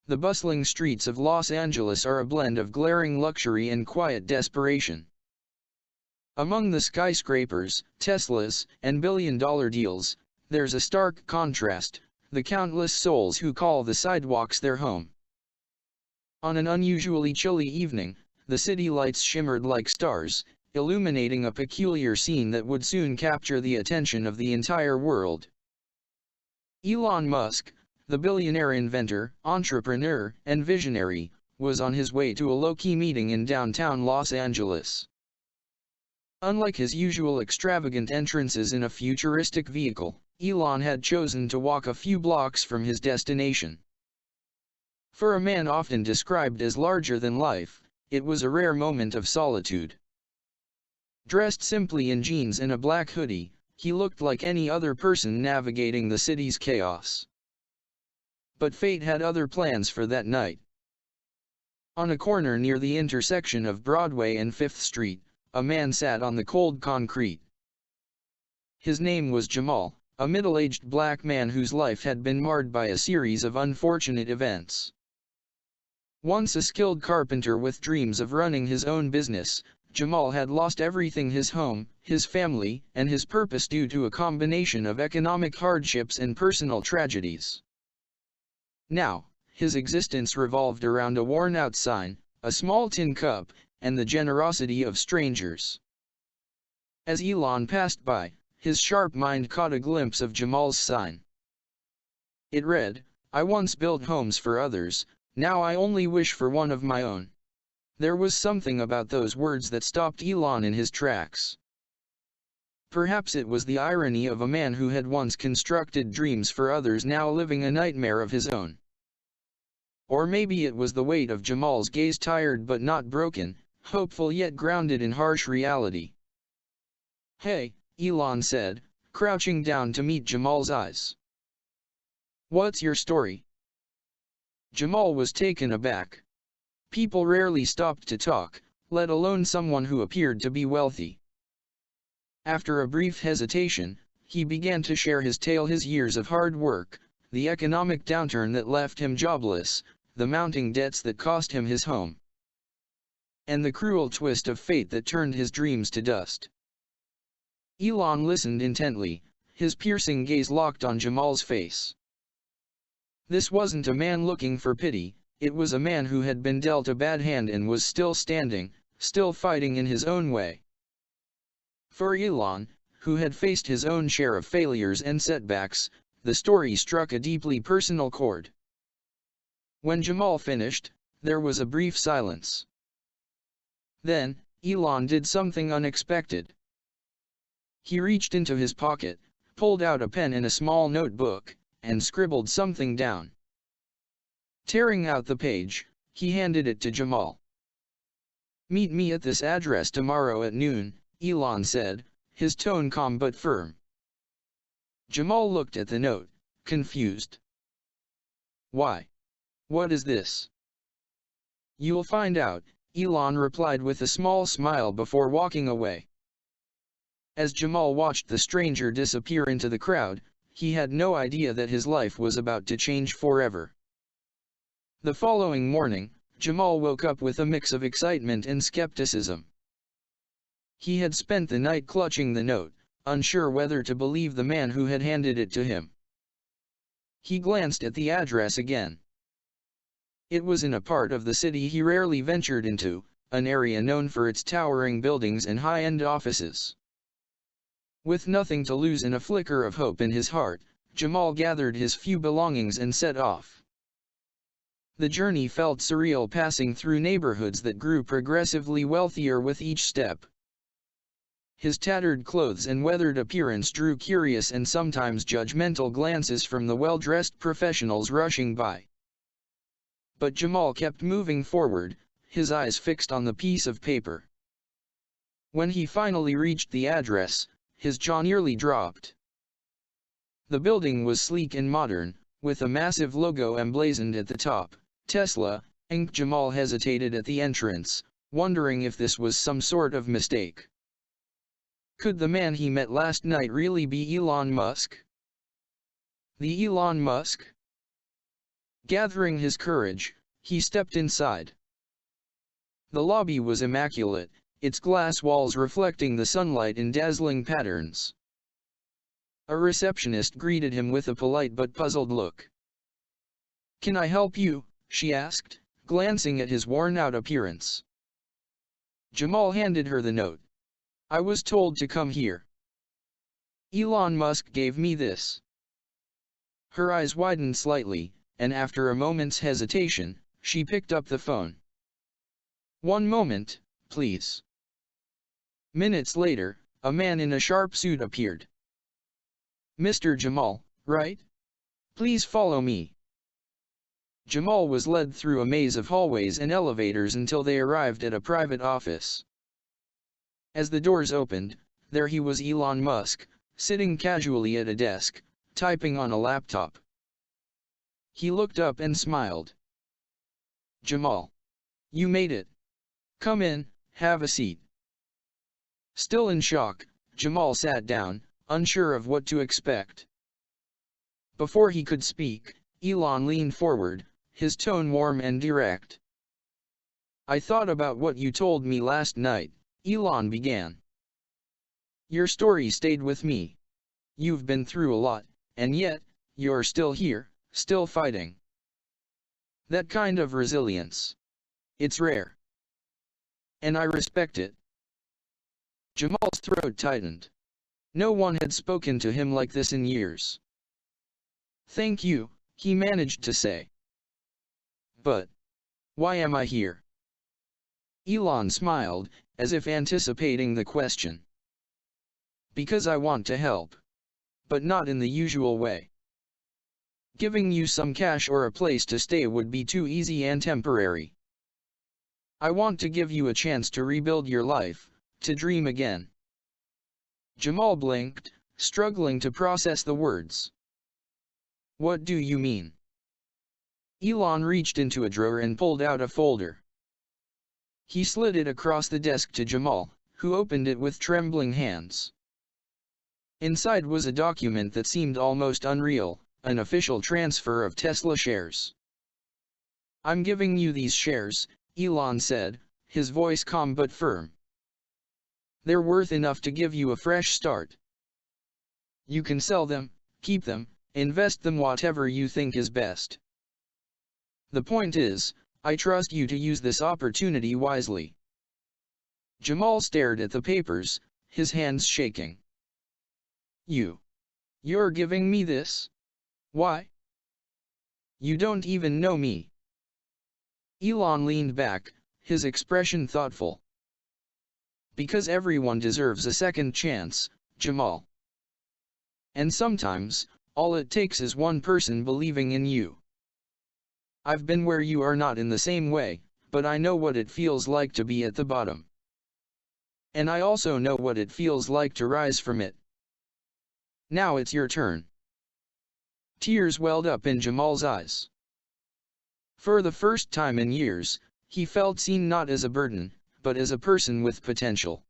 The bustling streets of Los Angeles are a blend of glaring luxury and quiet desperation. Among the skyscrapers, Teslas, and billion-dollar deals, there's a stark contrast: the countless souls who call the sidewalks their home. On an unusually chilly evening, the city lights shimmered like stars, illuminating a peculiar scene that would soon capture the attention of the entire world. Elon Musk, the billionaire inventor, entrepreneur, and visionary, was on his way to a low-key meeting in downtown Los Angeles. Unlike his usual extravagant entrances in a futuristic vehicle, Elon had chosen to walk a few blocks from his destination. For a man often described as larger than life, it was a rare moment of solitude. Dressed simply in jeans and a black hoodie, he looked like any other person navigating the city's chaos. But fate had other plans for that night. On a corner near the intersection of Broadway and 5th Street, a man sat on the cold concrete. His name was Jamal, a middle-aged black man whose life had been marred by a series of unfortunate events. Once a skilled carpenter with dreams of running his own business, Jamal had lost everything: his home, his family, and his purpose due to a combination of economic hardships and personal tragedies. Now, his existence revolved around a worn-out sign, a small tin cup, and the generosity of strangers. As Elon passed by, his sharp mind caught a glimpse of Jamal's sign. It read, "I once built homes for others, now I only wish for one of my own." There was something about those words that stopped Elon in his tracks. Perhaps it was the irony of a man who had once constructed dreams for others now living a nightmare of his own. Or maybe it was the weight of Jamal's gaze, tired but not broken, hopeful yet grounded in harsh reality. "Hey," Elon said, crouching down to meet Jamal's eyes. "What's your story?" Jamal was taken aback. People rarely stopped to talk, let alone someone who appeared to be wealthy. After a brief hesitation, he began to share his tale: his years of hard work, the economic downturn that left him jobless, the mounting debts that cost him his home, and the cruel twist of fate that turned his dreams to dust. Elon listened intently, his piercing gaze locked on Jamal's face. This wasn't a man looking for pity, it was a man who had been dealt a bad hand and was still standing, still fighting in his own way. For Elon, who had faced his own share of failures and setbacks, the story struck a deeply personal chord. When Jamal finished, there was a brief silence. Then, Elon did something unexpected. He reached into his pocket, pulled out a pen and a small notebook, and scribbled something down. Tearing out the page, he handed it to Jamal. "Meet me at this address tomorrow at noon," Elon said, his tone calm but firm. Jamal looked at the note, confused. "Why? What is this?" "You'll find out," Elon replied with a small smile before walking away. As Jamal watched the stranger disappear into the crowd, he had no idea that his life was about to change forever. The following morning, Jamal woke up with a mix of excitement and skepticism. He had spent the night clutching the note, unsure whether to believe the man who had handed it to him. He glanced at the address again. It was in a part of the city he rarely ventured into, an area known for its towering buildings and high-end offices. With nothing to lose and a flicker of hope in his heart, Jamal gathered his few belongings and set off. The journey felt surreal, passing through neighborhoods that grew progressively wealthier with each step. His tattered clothes and weathered appearance drew curious and sometimes judgmental glances from the well-dressed professionals rushing by. But Jamal kept moving forward, his eyes fixed on the piece of paper. When he finally reached the address, his jaw nearly dropped. The building was sleek and modern, with a massive logo emblazoned at the top, Tesla, Inc. Jamal hesitated at the entrance, wondering if this was some sort of mistake. Could the man he met last night really be Elon Musk? The Elon Musk Gathering his courage, he stepped inside. The lobby was immaculate, its glass walls reflecting the sunlight in dazzling patterns. A receptionist greeted him with a polite but puzzled look. "Can I help you?" she asked, glancing at his worn-out appearance. Jamal handed her the note. "I was told to come here. Elon Musk gave me this." Her eyes widened slightly, and after a moment's hesitation, she picked up the phone. "One moment, please." Minutes later, a man in a sharp suit appeared. "Mr. Jamal, right? Please follow me." Jamal was led through a maze of hallways and elevators until they arrived at a private office. As the doors opened, there he was, Elon Musk, sitting casually at a desk, typing on a laptop. He looked up and smiled. "Jamal, you made it. Come in, have a seat." Still in shock, Jamal sat down, unsure of what to expect. Before he could speak, Elon leaned forward, his tone warm and direct. "I thought about what you told me last night," Elon began. "Your story stayed with me. You've been through a lot, and yet, you're still here, still fighting. That kind of resilience. It's rare. And I respect it." Jamal's throat tightened. No one had spoken to him like this in years. "Thank you," he managed to say. "But why am I here?" Elon smiled, as if anticipating the question. "Because I want to help. But not in the usual way. Giving you some cash or a place to stay would be too easy and temporary. I want to give you a chance to rebuild your life, to dream again." Jamal blinked, struggling to process the words. "What do you mean?" Elon reached into a drawer and pulled out a folder. He slid it across the desk to Jamal, who opened it with trembling hands. Inside was a document that seemed almost unreal, an official transfer of Tesla shares. "I'm giving you these shares," Elon said, his voice calm but firm. "They're worth enough to give you a fresh start. You can sell them, keep them, invest them, whatever you think is best. The point is, I trust you to use this opportunity wisely." Jamal stared at the papers, his hands shaking. You're giving me this? Why? You don't even know me." Elon leaned back, his expression thoughtful. "Because everyone deserves a second chance, Jamal. And sometimes, all it takes is one person believing in you. I've been where you are, not in the same way, but I know what it feels like to be at the bottom. And I also know what it feels like to rise from it. Now it's your turn." Tears welled up in Jamal's eyes. For the first time in years, he felt seen not as a burden, but as a person with potential.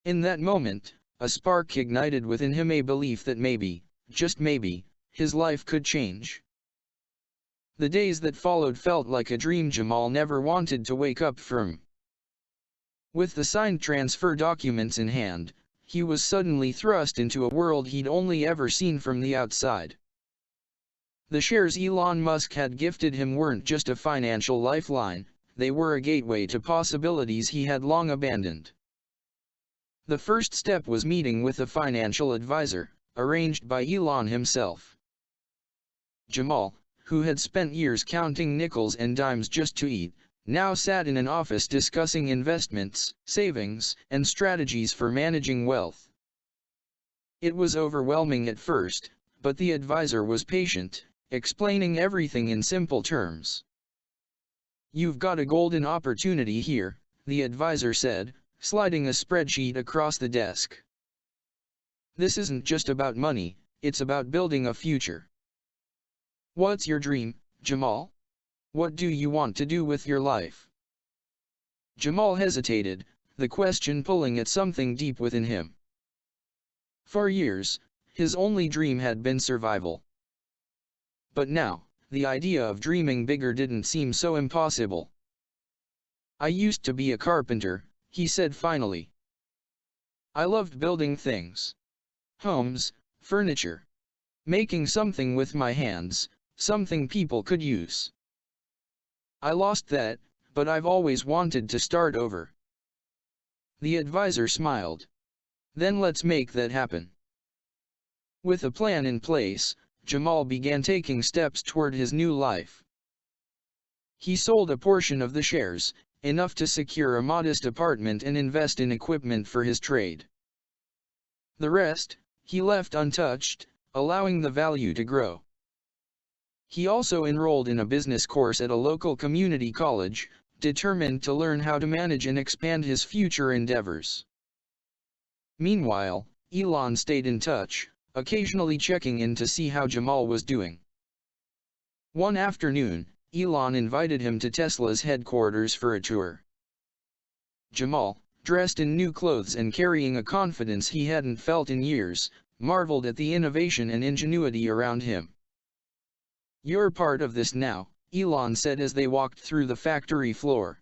In that moment, a spark ignited within him, a belief that maybe, just maybe, his life could change. The days that followed felt like a dream Jamal never wanted to wake up from. With the signed transfer documents in hand, he was suddenly thrust into a world he'd only ever seen from the outside. The shares Elon Musk had gifted him weren't just a financial lifeline, they were a gateway to possibilities he had long abandoned. The first step was meeting with a financial advisor, arranged by Elon himself. Jamal, who had spent years counting nickels and dimes just to eat, now sat in an office discussing investments, savings, and strategies for managing wealth. It was overwhelming at first, but the advisor was patient, explaining everything in simple terms. "You've got a golden opportunity here," the advisor said, sliding a spreadsheet across the desk. "This isn't just about money, it's about building a future. What's your dream, Jamal? What do you want to do with your life?" Jamal hesitated, the question pulling at something deep within him. For years, his only dream had been survival. But now, the idea of dreaming bigger didn't seem so impossible. "I used to be a carpenter," he said finally. "I loved building things. Homes, furniture. Making something with my hands, something people could use. I lost that, but I've always wanted to start over." The advisor smiled. "Then let's make that happen." With a plan in place, Jamal began taking steps toward his new life. He sold a portion of the shares, enough to secure a modest apartment and invest in equipment for his trade. The rest, he left untouched, allowing the value to grow. He also enrolled in a business course at a local community college, determined to learn how to manage and expand his future endeavors. Meanwhile, Elon stayed in touch, occasionally checking in to see how Jamal was doing. One afternoon, Elon invited him to Tesla's headquarters for a tour. Jamal, dressed in new clothes and carrying a confidence he hadn't felt in years, marveled at the innovation and ingenuity around him. "You're part of this now," Elon said as they walked through the factory floor.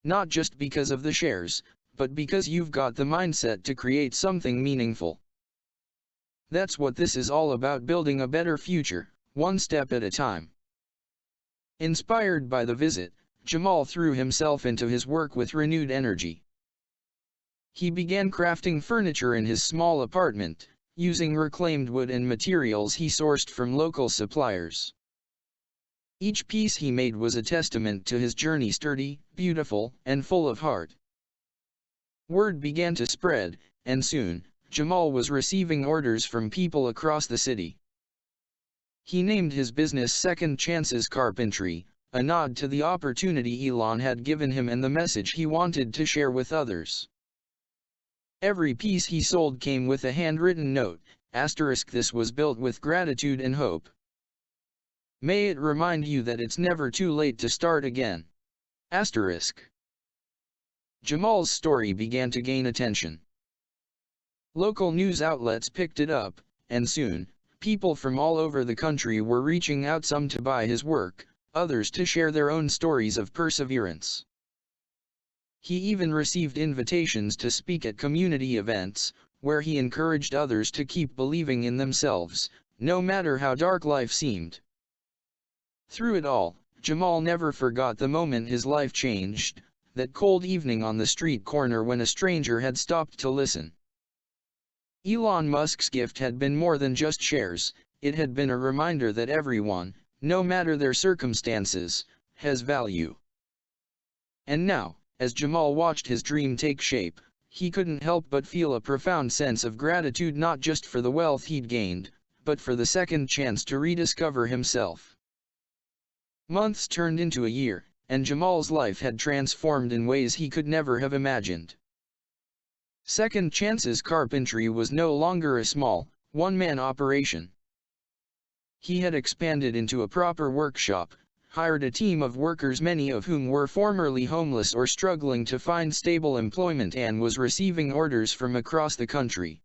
"Not just because of the shares, but because you've got the mindset to create something meaningful. That's what this is all about, building a better future, one step at a time." Inspired by the visit, Jamal threw himself into his work with renewed energy. He began crafting furniture in his small apartment, using reclaimed wood and materials he sourced from local suppliers. Each piece he made was a testament to his journey, sturdy, beautiful, and full of heart. Word began to spread, and soon, Jamal was receiving orders from people across the city. He named his business Second Chances Carpentry, a nod to the opportunity Elon had given him and the message he wanted to share with others. Every piece he sold came with a handwritten note, *, "This was built with gratitude and hope. May it remind you that it's never too late to start again. *. Jamal's story began to gain attention. Local news outlets picked it up, and soon, people from all over the country were reaching out, some to buy his work, others to share their own stories of perseverance. He even received invitations to speak at community events, where he encouraged others to keep believing in themselves, no matter how dark life seemed. Through it all, Jamal never forgot the moment his life changed, that cold evening on the street corner when a stranger had stopped to listen. Elon Musk's gift had been more than just shares, it had been a reminder that everyone, no matter their circumstances, has value. And now, as Jamal watched his dream take shape, he couldn't help but feel a profound sense of gratitude, not just for the wealth he'd gained, but for the second chance to rediscover himself. Months turned into a year, and Jamal's life had transformed in ways he could never have imagined. Second Chances Carpentry was no longer a small, one-man operation. He had expanded into a proper workshop, hired a team of workers, many of whom were formerly homeless or struggling to find stable employment, and was receiving orders from across the country.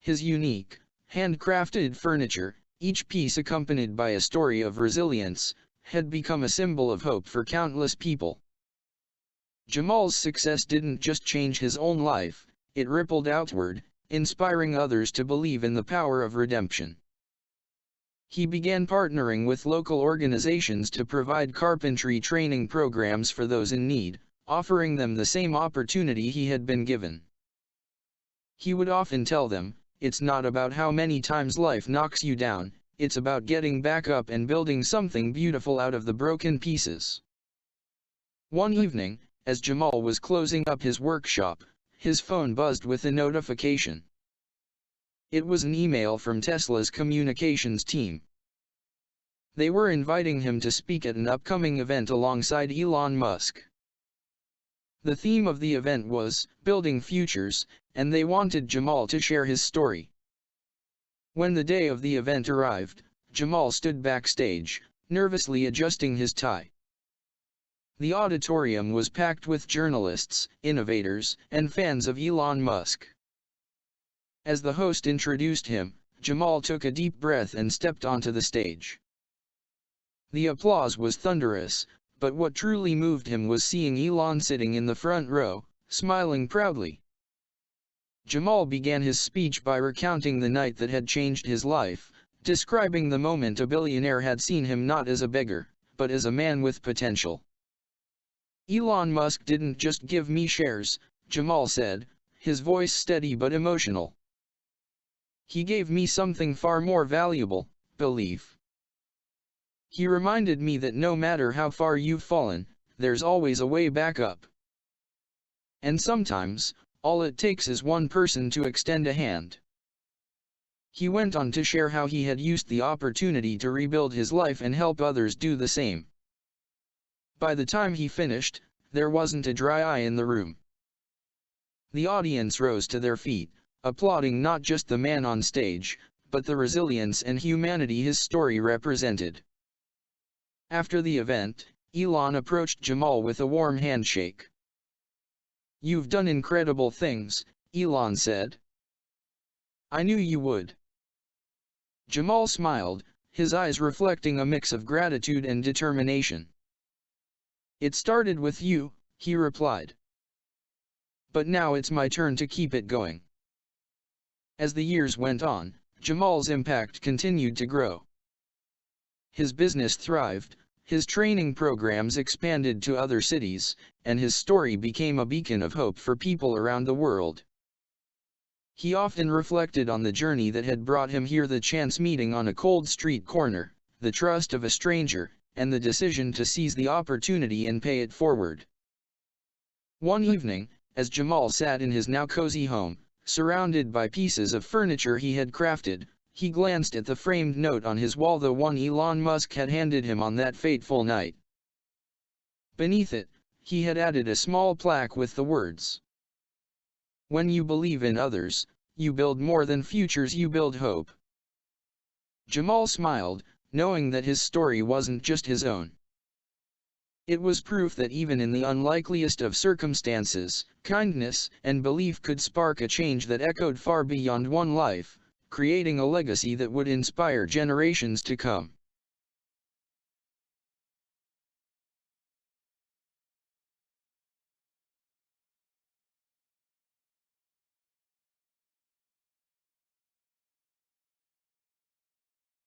His unique, handcrafted furniture, each piece accompanied by a story of resilience, had become a symbol of hope for countless people. Jamal's success didn't just change his own life, it rippled outward, inspiring others to believe in the power of redemption. He began partnering with local organizations to provide carpentry training programs for those in need, offering them the same opportunity he had been given. He would often tell them, "It's not about how many times life knocks you down, it's about getting back up and building something beautiful out of the broken pieces." One evening, as Jamal was closing up his workshop, his phone buzzed with a notification. It was an email from Tesla's communications team. They were inviting him to speak at an upcoming event alongside Elon Musk. The theme of the event was "Building Futures," and they wanted Jamal to share his story. When the day of the event arrived, Jamal stood backstage, nervously adjusting his tie. The auditorium was packed with journalists, innovators, and fans of Elon Musk. As the host introduced him, Jamal took a deep breath and stepped onto the stage. The applause was thunderous, but what truly moved him was seeing Elon sitting in the front row, smiling proudly. Jamal began his speech by recounting the night that had changed his life, describing the moment a billionaire had seen him not as a beggar, but as a man with potential. "Elon Musk didn't just give me shares," Jamal said, his voice steady but emotional. "He gave me something far more valuable, belief. He reminded me that no matter how far you've fallen, there's always a way back up. And sometimes, all it takes is one person to extend a hand." He went on to share how he had used the opportunity to rebuild his life and help others do the same. By the time he finished, there wasn't a dry eye in the room. The audience rose to their feet, applauding not just the man on stage, but the resilience and humanity his story represented. After the event, Elon approached Jamal with a warm handshake. "You've done incredible things," Elon said. "I knew you would." Jamal smiled, his eyes reflecting a mix of gratitude and determination. "It started with you," he replied. "But now it's my turn to keep it going." As the years went on, Jamal's impact continued to grow. His business thrived, his training programs expanded to other cities, and his story became a beacon of hope for people around the world. He often reflected on the journey that had brought him here: the chance meeting on a cold street corner, the trust of a stranger, and the decision to seize the opportunity and pay it forward. One evening, as Jamal sat in his now cozy home, surrounded by pieces of furniture he had crafted, he glanced at the framed note on his wall, the one Elon Musk had handed him on that fateful night. Beneath it, he had added a small plaque with the words, "When you believe in others, you build more than futures, you build hope." Jamal smiled, knowing that his story wasn't just his own. It was proof that even in the unlikeliest of circumstances, kindness and belief could spark a change that echoed far beyond one life, creating a legacy that would inspire generations to come.